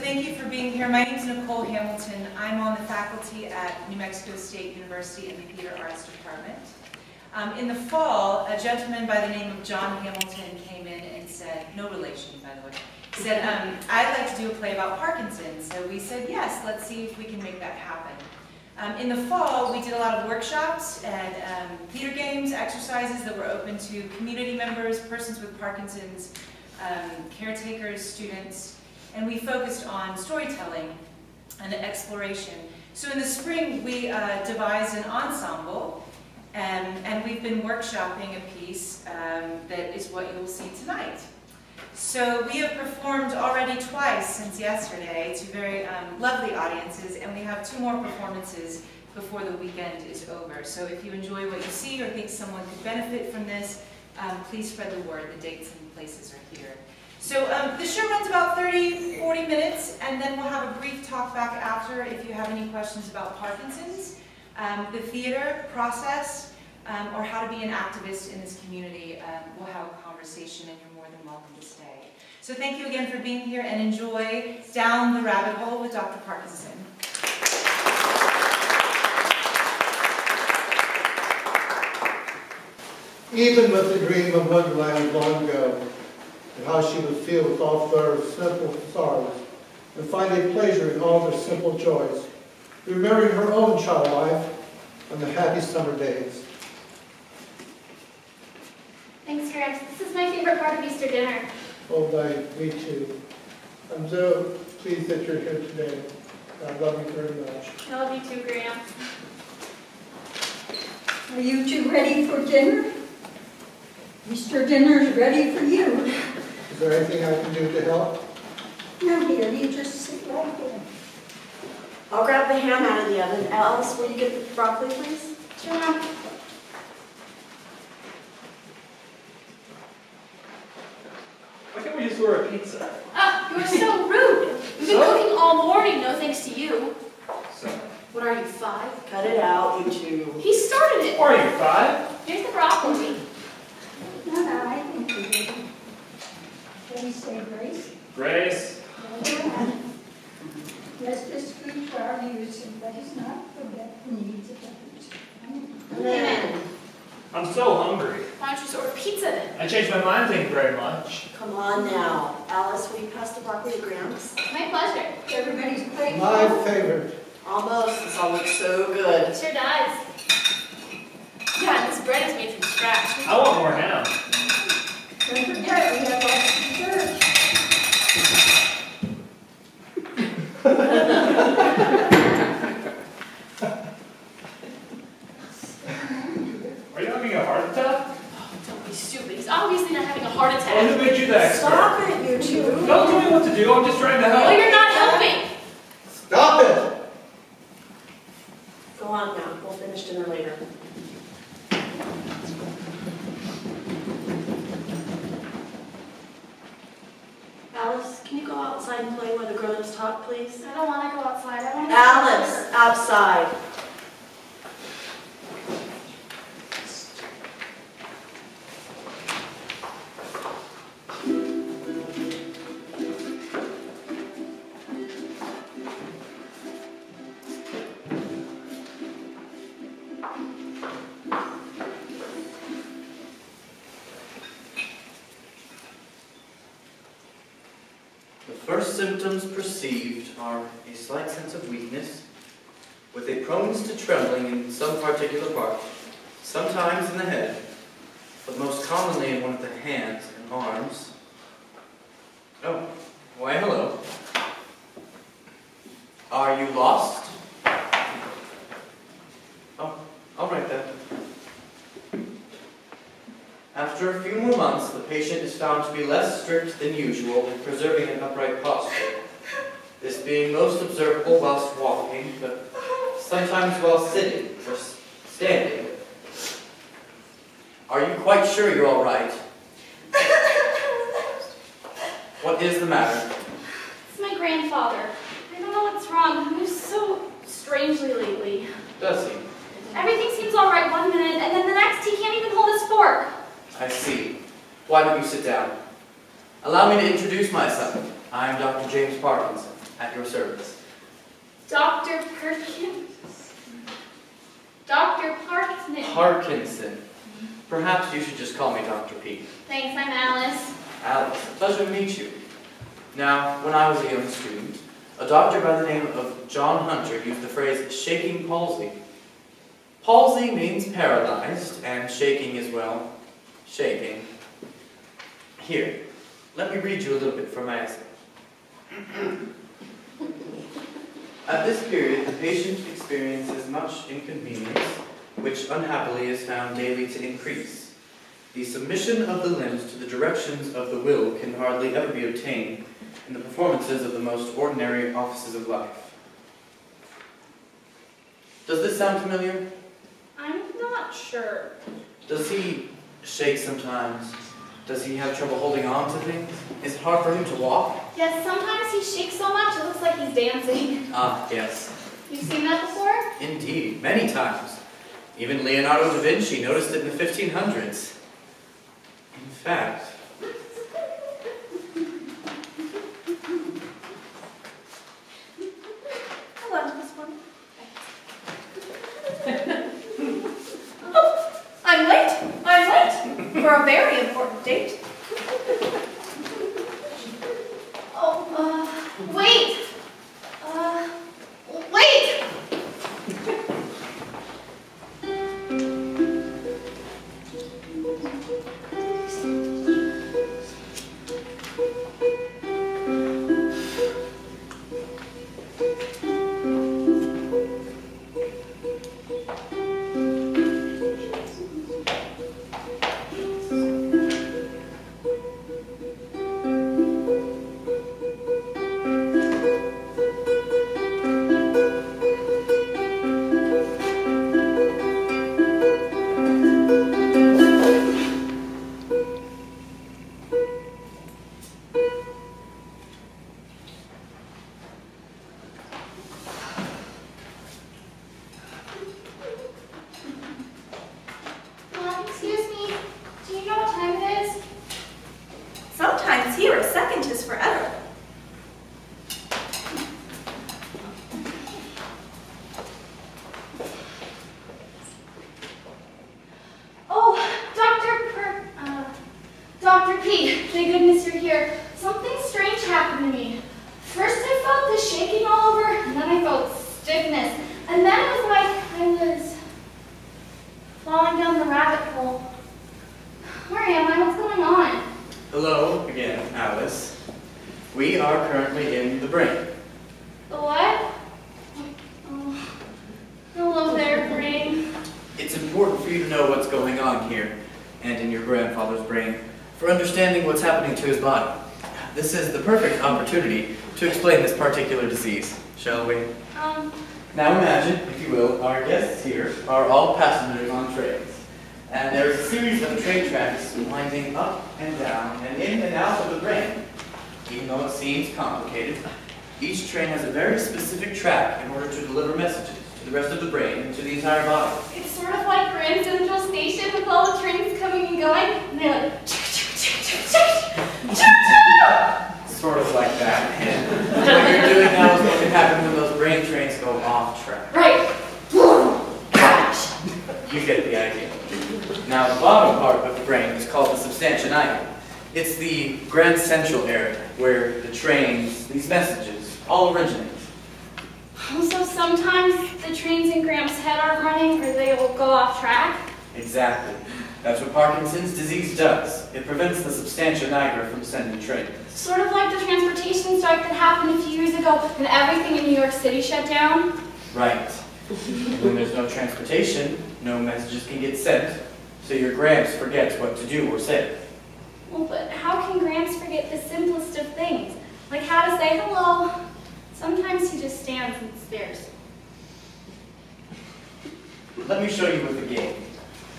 thank you for being here. My name is Nicole Hamilton. I'm on the faculty at New Mexico State University in the Theater Arts Department. In the fall, a gentleman by the name of John Hamilton came in and said, no relation by the way, said, I'd like to do a play about Parkinson. So we said, yes, let's see if we can make that happen. In the fall, we did a lot of workshops and theater games, exercises that were open to community members, persons with Parkinson's, caretakers, students, and we focused on storytelling and exploration. So in the spring, we devised an ensemble, and we've been workshopping a piece that is what you'll see tonight. So we have performed already twice since yesterday to very lovely audiences, and we have 2 more performances before the weekend is over. So if you enjoy what you see or think someone could benefit from this, please spread the word. The dates and places are here. So the show runs about 30-40 minutes, and then we'll have a brief talk back after if you have any questions about Parkinson's, the theater process, or how to be an activist in this community. We'll have a conversation, and you're more than welcome to stay. So thank you again for being here, and enjoy Down the Rabbit Hole with Dr. Parkinson. Even with the dream of Motherland long ago, and how she would feel with all their simple sorrows, and finding pleasure in all their simple joys, remembering her own child life and the happy summer days. Thanks, Gramps. This is my favorite part of Easter dinner. Oh, me too. I'm so pleased that you're here today. I love you very much. I love you too, Gramps. Are you two ready for dinner? Easter dinner's ready for you. Is there anything I can do to help? No, dear, you just sit right there. I'll grab the ham out of the oven. Alice, will you get the broccoli, please? Sure, Mom. Why can't we just order a pizza? Ah, you're so rude. We've been cooking all morning, no thanks to you. So, What are you, 5? Cut it out, you two. He started it. are you 5? Here's the broccoli. No, I think we did. Shall we say grace? Grace. Bless this food for our use, and let us not forget the needs of others. Amen. I'm so hungry. Why don't you just order pizza then? I changed my mind, thank you very much. Come on now. Alice, will you pass the broccoli to Gramps? My pleasure. Everybody's plate. My favorite. Almost. This all looks so good. It sure does. Yeah, and this bread is made from scratch. I want more ham. Don't forget, we have lots of dessert. Are you having a heart attack? Oh, don't be stupid. He's obviously not having a heart Well, attack. who made you the expert? Stop it, you two. Don't tell me what to do, I'm just trying to help. Well, you're not helping. Stop it! Go on now. We'll finish dinner later. Alice, can you go outside and play while the grown-ups talk, please? I don't want to go outside. I want to Alice, outside. The first symptoms perceived are a slight sense of weakness, with a proneness to trembling in some particular part, sometimes in the head, but most commonly in one of the hands and arms. Oh, why hello. Are you lost? Oh, all right then. After a few more months, the patient is found to be less strict than usual in preserving an upright posture, this being most observable whilst walking, but sometimes while sitting or standing. Are you quite sure you're all right? What is the matter? It's my grandfather. I don't know what's wrong. He moves so strangely lately. Does he? Everything seems all right one minute, and then the next he can't even hold his fork. I see. Why don't you sit down? Allow me to introduce myself. I'm Dr. James Parkinson. At your service. Dr. Perkins. Dr. Parkinson. Parkinson. Perhaps you should just call me Dr. P. Thanks, I'm Alice. Alice, a pleasure to meet you. Now, when I was a young student, a doctor by the name of John Hunter used the phrase shaking palsy. Palsy means paralyzed, and shaking is, well, shaking. Here, let me read you a little bit from my essay. At this period, the patient experiences much inconvenience, which unhappily is found daily to increase. The submission of the limbs to the directions of the will can hardly ever be obtained in the performances of the most ordinary offices of life. Does this sound familiar? I'm not sure. Does he shake sometimes? Does he have trouble holding on to things? Is it hard for him to walk? Yes, sometimes he shakes so much it looks like he's dancing. Ah, yes. You've seen that before? Indeed, many times. Even Leonardo da Vinci noticed it in the 1500s. In fact, Hold on to this one. Oh, I'm late for a very important date. Oh, wait! Wait! Excuse me, do you know what time it is? Sometimes here, a second is forever. Oh, Dr. P, thank goodness you're here. Something strange happened to me. First I felt the shaking all over, and then I felt stiffness. And then it was like I was falling down the rabbit hole. Where am I? What's going on? hello again, Alice. We are currently in the brain. The what? Oh, hello there, brain. It's important for you to know what's going on here and in your grandfather's brain for understanding what's happening to his body. This is the perfect opportunity to explain this particular disease, shall we? Now imagine, if you will, our guests here are all passengers on trains. And there's a series of train tracks winding up and down and in and out of the brain. Even though it seems complicated, each train has a very specific track in order to deliver messages to the rest of the brain and to the entire body. It's sort of like Grand Central Station with all the trains coming and going, and they're like, Sort of like that. And what you're doing now is what can happen when those brain trains go off track. right, crash. You get the idea. Now, the bottom part of the brain is called the substantia nigra. It's the grand central area where the trains, these messages, all originate. So sometimes the trains in Gramps' head aren't running or they will go off track? Exactly. That's what Parkinson's disease does. It prevents the substantia nigra from sending trains. Sort of like the transportation strike that happened a few years ago and everything in New York City shut down? Right. When there's no transportation, no messages can get sent, so your Gramps forgets what to do or say. Well, but how can Gramps forget the simplest of things? Like how to say hello. Sometimes he just stands and stares. Let me show you with the game.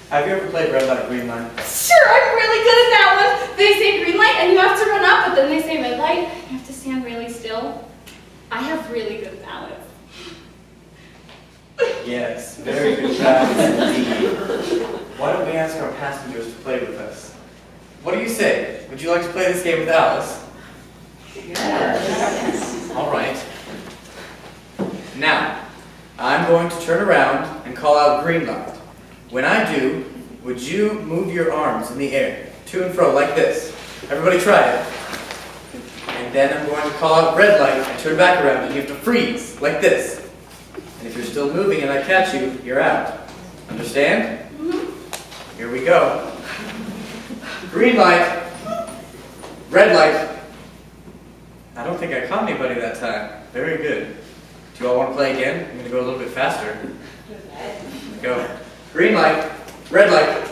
Have you ever played red light, green light? Sure, I'm really good at that one. They say green light and you have to run up, but then they say red light. You have to stand really still. I have really good balance. Yes, very good balance indeed. Why don't we ask our passengers to play with us? What do you say? Would you like to play this game with Alice? Yes. All right. Now, I'm going to turn around and call out green light. When I do, would you move your arms in the air, to and fro, like this? Everybody try it. And then I'm going to call out red light and turn back around, and you have to freeze, like this. And if you're still moving and I catch you, you're out. Understand? Mm-hmm. Here we go. Green light. Red light. I don't think I caught anybody that time. Very good. Do you all want to play again? I'm going to go a little bit faster. Go. Green light. Red light.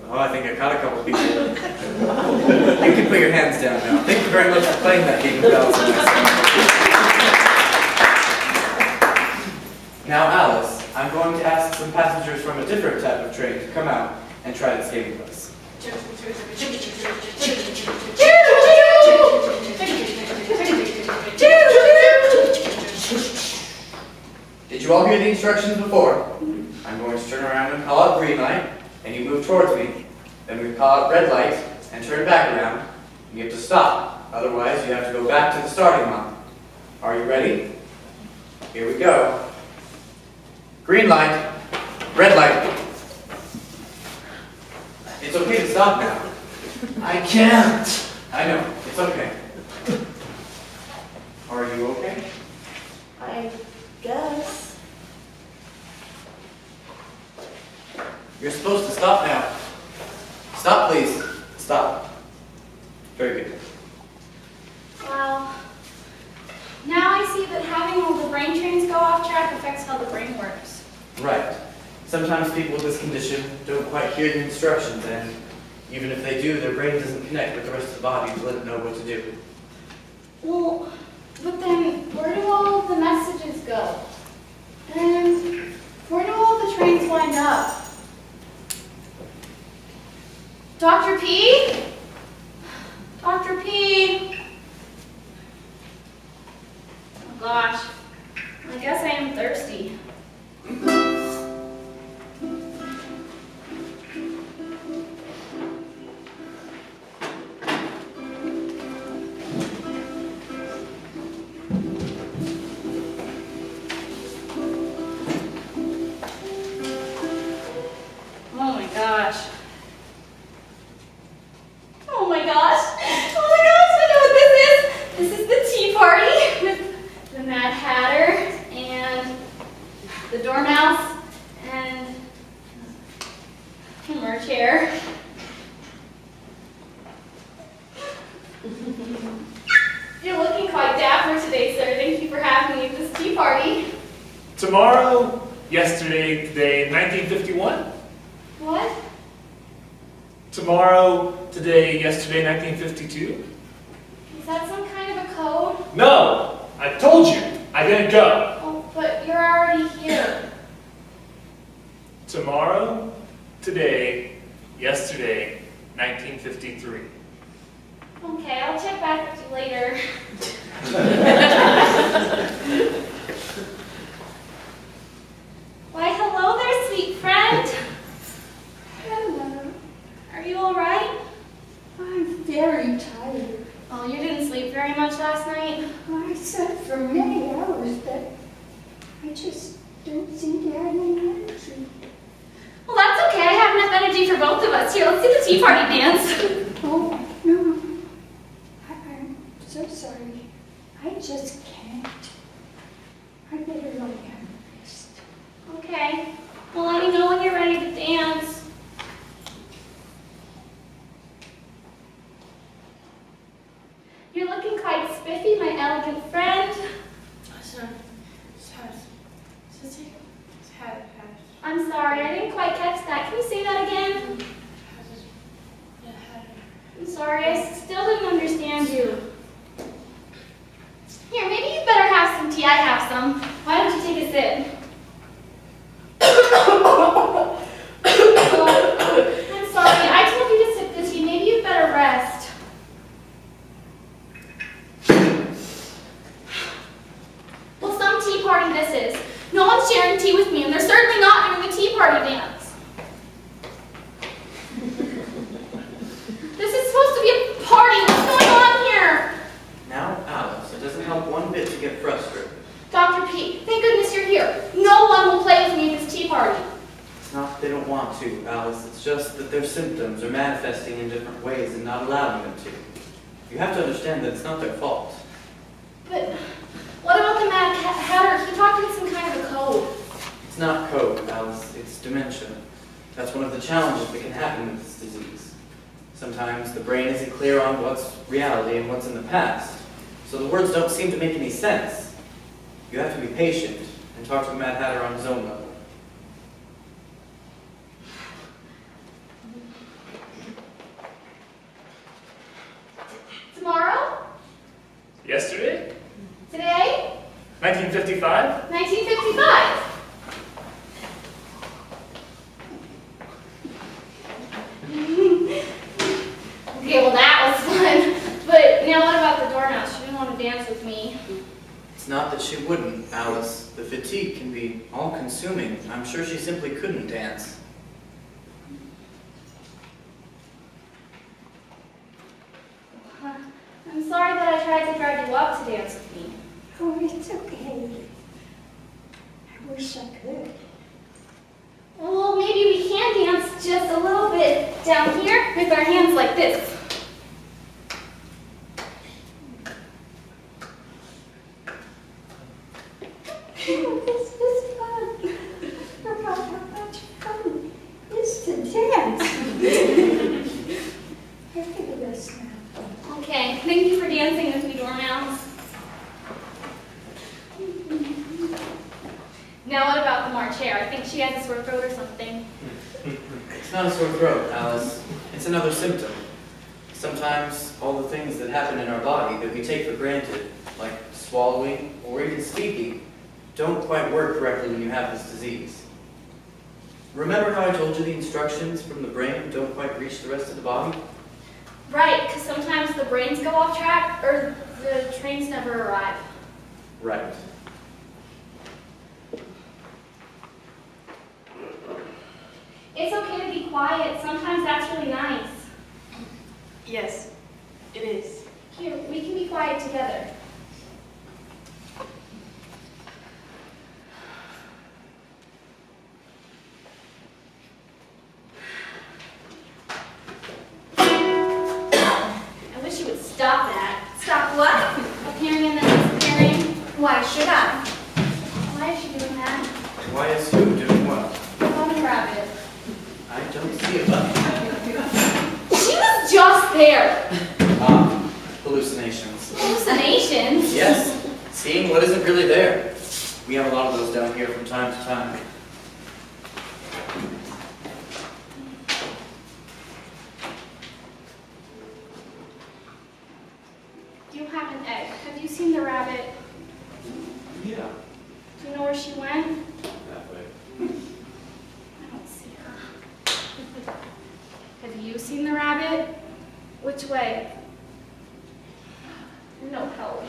Oh, I think I caught a couple people. You can put your hands down now. Thank you very much for playing that game of Alice and myself. Now, Alice, I'm going to ask some passengers from a different type of train to come out and try this game with us. Did you all hear the instructions before? I'm going to turn around and call out green light, and you move towards me. Then we call out red light and turn back around. You have to stop. Otherwise, you have to go back to the starting line. Are you ready? Here we go. Green light, red light. It's okay to stop now. I can't. I know. It's okay. Are you okay? I guess. You're supposed to stop now. Stop, please. Stop. Very good. Wow. Now I see that having all the brain trains go off track affects how the brain works. Right. Sometimes people with this condition don't quite hear the instructions, and even if they do, their brain doesn't connect with the rest of the body to let it know what to do. Well, but then where do all of the messages go? And where do all the trains wind up? Dr. P? Dr. P? Oh gosh, I guess I am thirsty. Oh my gosh. Oh my gosh. Oh my gosh, I know what this is. This is the tea party with the Mad Hatter and the Dormouse and the Mer Chair. You're looking quite dapper today, sir. Thank you for having me at this tea party. Tomorrow, yesterday, today, 1951. What? Tomorrow, today, yesterday, 1952. Is that some kind of a code? No! I told you! I didn't go. Oh, but you're already here. Tomorrow, today, yesterday, 1953. Okay, I'll check back with you later. Why, hello there, sweet friend. Hello. Are you all right? I'm very tired. Oh, you didn't sleep very much last night? I slept for many hours, but I just don't seem to have any energy. Well, that's okay. I have enough energy for both of us. Here, let's do the tea party dance. Oh, no. I'm so sorry. I just can't. I better lie down and rest. Okay. Well, let me know when you're ready to dance. You're looking quite spiffy, my elegant friend. I'm sorry, I didn't quite catch that. Can you say that again? I'm sorry, I still didn't understand you. Here, maybe you better have some tea. I have some. Why don't you take a sip? I'm sorry, I told you to sip the tea. Maybe you'd better rest. Well, some tea party this is. No one's sharing tea with me, and they're certainly not doing the tea party dance. This is supposed to be a party. What's going on here? Now, Alice, it doesn't help one bit to get frustrated. Dr. P, thank goodness their symptoms are manifesting in different ways and not allowing them to. You have to understand that it's not their fault. But what about the Mad Hatter? He talked in some kind of a code. It's not code, Alice. It's dementia. That's one of the challenges that can happen with this disease. Sometimes the brain isn't clear on what's reality and what's in the past, so the words don't seem to make any sense. You have to be patient and talk to the Mad Hatter on his own level. Tomorrow? Yesterday? Today? 1955? 1955. Okay, well that was fun. But now what about the doormouse? She didn't want to dance with me. It's not that she wouldn't, Alice. The fatigue can be all-consuming. I'm sure she simply couldn't dance. I'm sorry that I tried to drive you up to dance with me. Oh, it's okay. I wish I could. Well, maybe we can dance just a little bit down here with our hands like this. Oh, this is fun. I forgot how much fun it is to dance. I feel this now. Okay, thank you for dancing with me, Dormouse. Now what about the Marchair? I think she has a sore throat or something. It's not a sore throat, Alice. It's another symptom. Sometimes all the things that happen in our body that we take for granted, like swallowing or even speaking, don't quite work correctly when you have this disease. Remember how I told you the instructions from the brain don't quite reach the rest of the body? Right, because sometimes the brains go off track or the trains never arrive. Right. It's okay to be quiet. Sometimes that's really nice. Yes, it is. Here, we can be quiet together. I wish you would stop that. Stop what? Appearing and then disappearing. Why should I? Why is she doing that? Why is who doing what? The bunny rabbit. I don't see a button. She was just there. Hallucinations. Hallucinations? Yes, seeing what isn't really there. We have a lot of those down here from time to time. You have an egg. Have you seen the rabbit? Yeah, Do you know where she went? that way. I don't see her. Have you seen the rabbit? Which way? No help.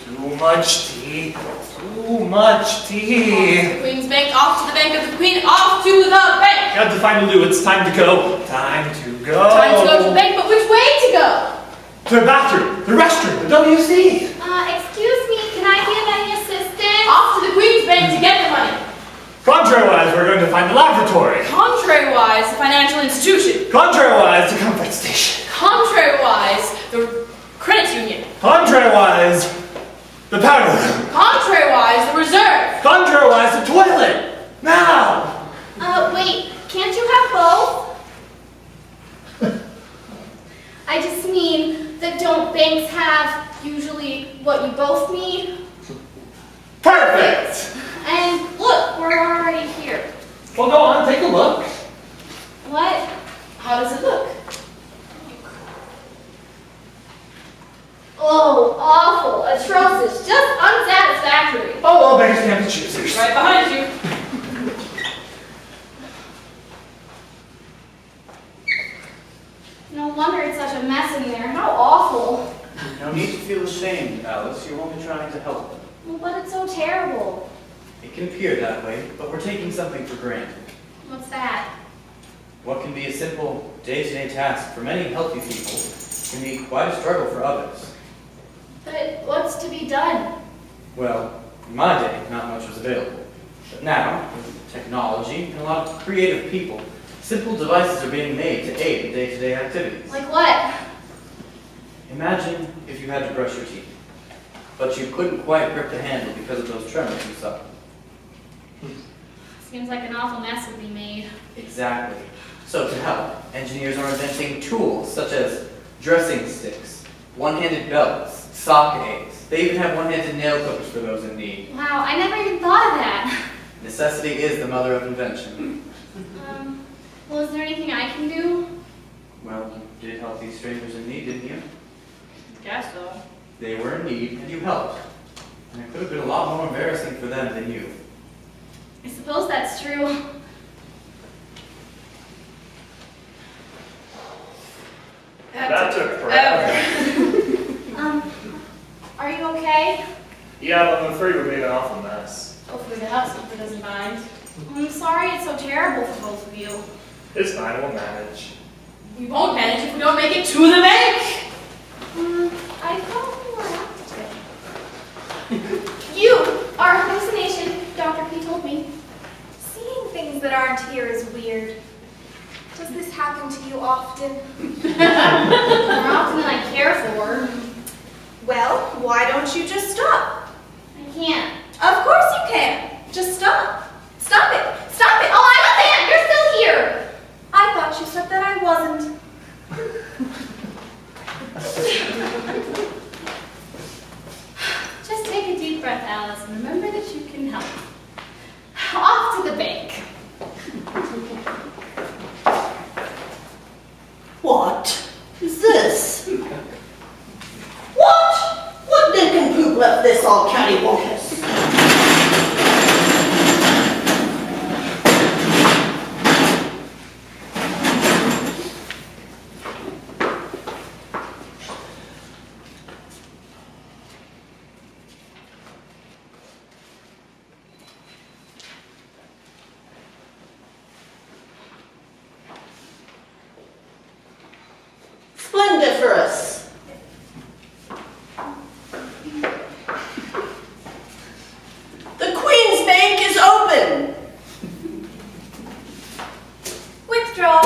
Too much tea. Too much tea. Queen's Bank, off to the bank of the Queen, off to the bank! Got to find a loo. It's time to go. Time to go. Time to go to the bank, but which way to go? To the bathroom, the restroom, the WC. Excuse me, can I give any assistance? Off to the Queen's Bank to get the money. Contrary-wise, we're going to find the laboratory. Contrary-wise, the financial institution. Contrary-wise, the comfort station. Contrary-wise, the credit union. Contrary-wise, the powder room. Contrary-wise, the reserve. Contrary-wise, the toilet. Now. Wait, can't you have both? I just mean that don't banks have usually what you both need? Perfect. And look, we're already here. Well, go on, take a look. What? How does it look? Oh, awful, atrocious, just unsatisfactory. Oh, well, beggars can't be choosers. Right behind you. No wonder it's such a mess in there. How awful. No need to feel ashamed, Alice. You're only trying to help them. Well, but it's so terrible. It can appear that way, but we're taking something for granted. What's that? What can be a simple day-to-day task for many healthy people can be quite a struggle for others. But what's to be done? Well, in my day, not much was available. But now, with technology and a lot of creative people, simple devices are being made to aid in day-to-day activities. Like what? Imagine if you had to brush your teeth, but you couldn't quite grip the handle because of those tremors you suffer. Seems like an awful mess would be made. Exactly. So to help, engineers are inventing tools such as dressing sticks, one-handed belts, socket aids. They even have one-handed nail clippers for those in need. Wow, I never even thought of that. Necessity is the mother of invention. Well, is there anything I can do? Well, you did help these strangers in need, didn't you? Guess so. They were in need, and you helped. And it could have been a lot more embarrassing for them than you. I suppose that's true. That took forever. Are you okay? Yeah, but I'm afraid we made an awful mess. Hopefully the housekeeper doesn't mind. I'm sorry it's so terrible for both of you. It's fine, we'll manage. We won't manage if we don't make it to the bank! I thought we were out. You are a hallucination, Dr. P told me. Seeing things that aren't here is weird. Does this happen to you often? More often than I care for. Well, why don't you just stop? I can't. Of course you can. Just stop. Stop it. Stop it. Oh, I can't! You're still here! I thought you said that I wasn't. Just take a deep breath, Alice, and remember that you can help. Off to the bank. What is this? What? What nincompoop left this all cattywampus? Splendiferous. The Queen's Bank is open. Withdraw.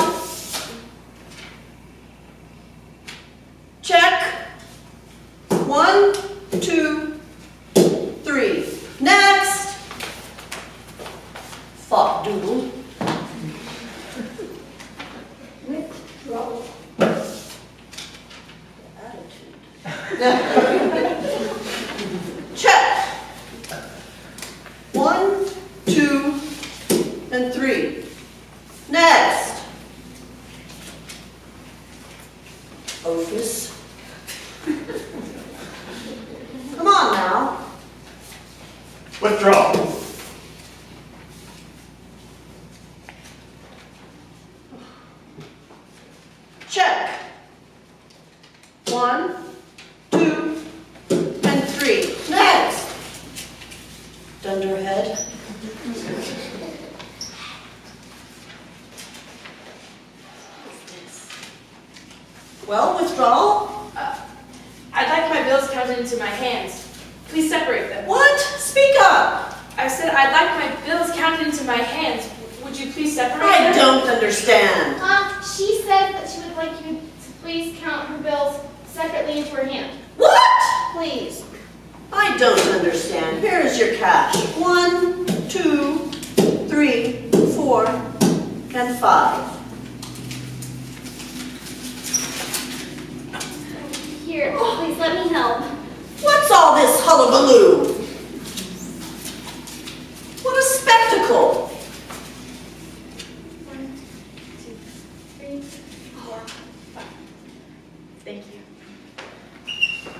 Check. 1, 2, 3. Next. Fop doodle. Withdraw. Check. 1, 2, and 3. Next. Opus. Come on now. Withdraw. Check. 1, 2, and 3. Next. Dunderhead. Well, withdrawal? I'd like my bills counted into my hands. Please separate them. What? Speak up. I said I'd like my bills counted into my hands. Would you please separate I them? don't understand. She said that she would like you to please count her bills separately into her hand. What? Please. I don't understand. Here is your cash. 1, 2, 3, 4, and 5. Here, please let me help. What's all this hullabaloo? What a spectacle! 1, 2, 3, 4, 5. Thank you.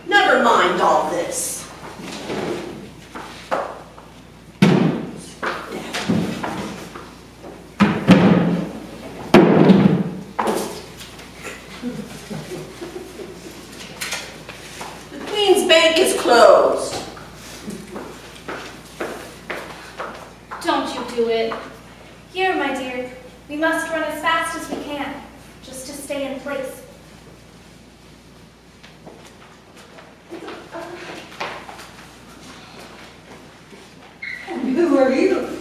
Never mind all this. The Queen's Bank is closed. Don't you do it. Here, my dear. We must run as fast as we can, just to stay in place. And who are you?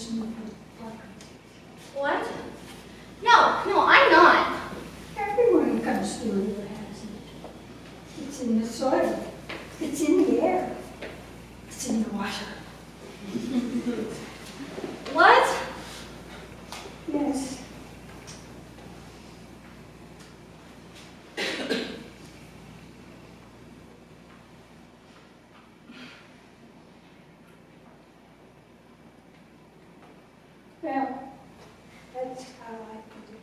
person with Parkinson's. What? No, I'm not. Everyone comes through it has it. It's in the soil. It's in the air. It's in the water. What? Yes. Well, that's how I put it.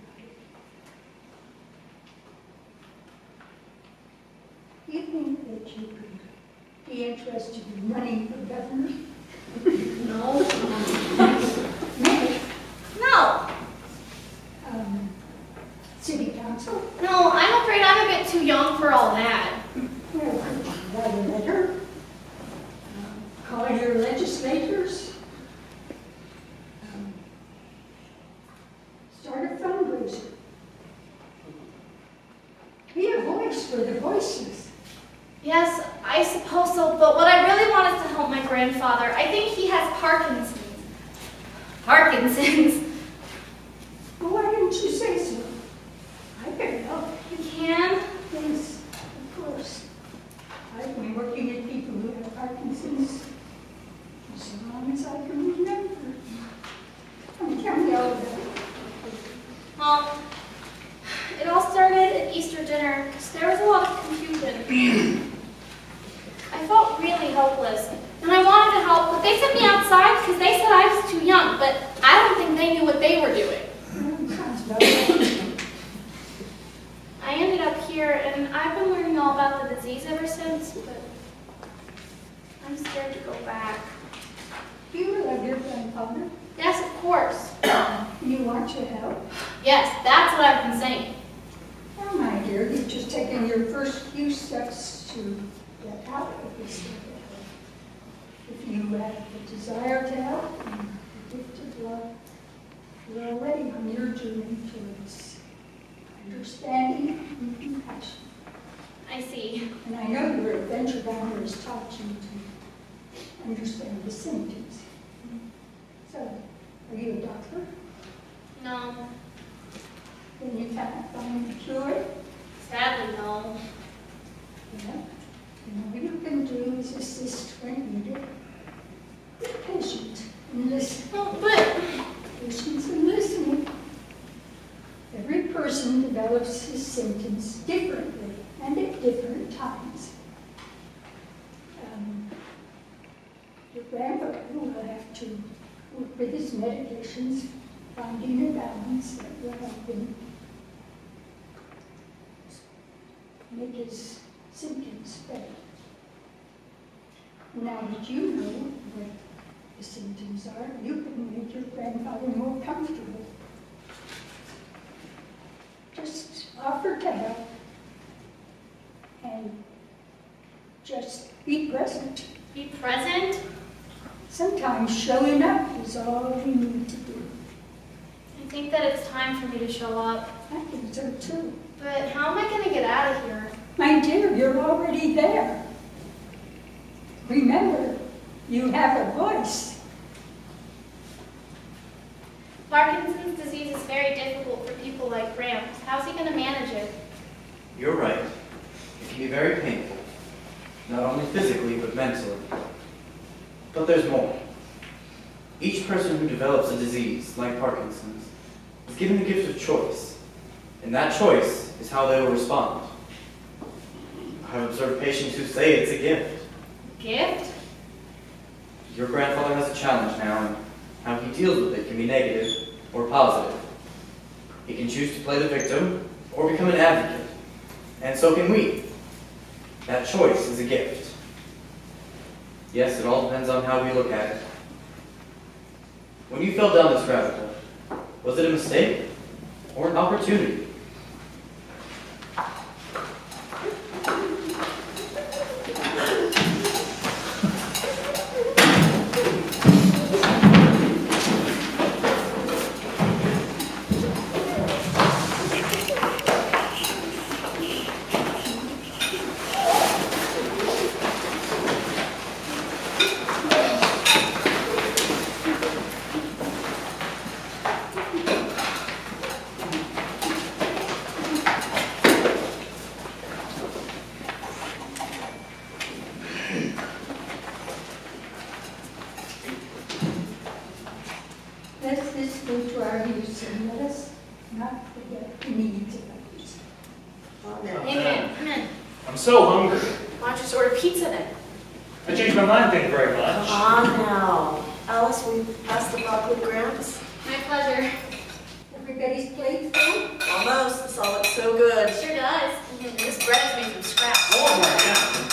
You think that you could be interested in running for governor? No. Me? No. City council? No, I'm afraid I'm a bit too young for all that. Well, write a letter. Call your legislators. Start a fundraiser. Be a voice for the voiceless. Yes, I suppose so, but what I really want is to help my grandfather. I think he has Parkinson's. Parkinson's? Well, why didn't you say so? I can help. You can? Yes, of course. I've been working with people who have Parkinson's as long as I can remember. Tell me all about it. Well, it all started at Easter dinner because there was a lot of confusion. I felt really helpless, and I wanted to help, but they sent me outside because they said I was too young, but I don't think they knew what they were doing. Sounds about right. I ended up here, and I've been learning all about the disease ever since, but I'm scared to go back. Do you love your grandfather? Yes, of course. You want to help? Yes, that's what I've been saying. Well, my dear, you've just taken your first few steps to get out of this. If you have the desire to help and the gift of love, you're already on your journey towards understanding and compassion. I see. And I know your adventure down has taught you to understand the symptoms. So, are you a doctor? No, Then you can't find a cure? sadly, no. Yeah. And all you can do is assist when needed. Be patient and listen. Well, but Patience and listening. Every person develops his symptoms differently and at different times. Your grandfather will have to work with his medications, finding a balance that will help him make his symptoms better. Now that you know what the symptoms are, you can make your grandfather more comfortable. Just offer to help and just be present. be present. Sometimes showing up is all we need to do. I think that it's time for me to show up. I think so too. But how am I going to get out of here? My dear, you're already there. Remember, you have a voice. Parkinson's disease is very difficult for people like Gramps. How's he going to manage it? You're right. It can be very painful, not only physically, but mentally. But there's more. Each person who develops a disease, like Parkinson's, is given the gift of choice. And that choice is how they will respond. I've observed patients who say it's a gift. Gift? Your grandfather has a challenge now, and how he deals with it can be negative or positive. He can choose to play the victim or become an advocate. And so can we. That choice is a gift. Yes, it all depends on how we look at it. When you fell down this rabbit hole, was it a mistake or an opportunity? according to our use, and let us not forget the needs of others. Amen. Amen. I'm so hungry. Why don't you just order pizza then? I changed my mind, thank you very much. Come on now. Alice, will you pass the broccoli, Gramps? My pleasure. Everybody's plate full? Almost. This all looks so good. Sure does. This bread is made from scraps. Oh my God.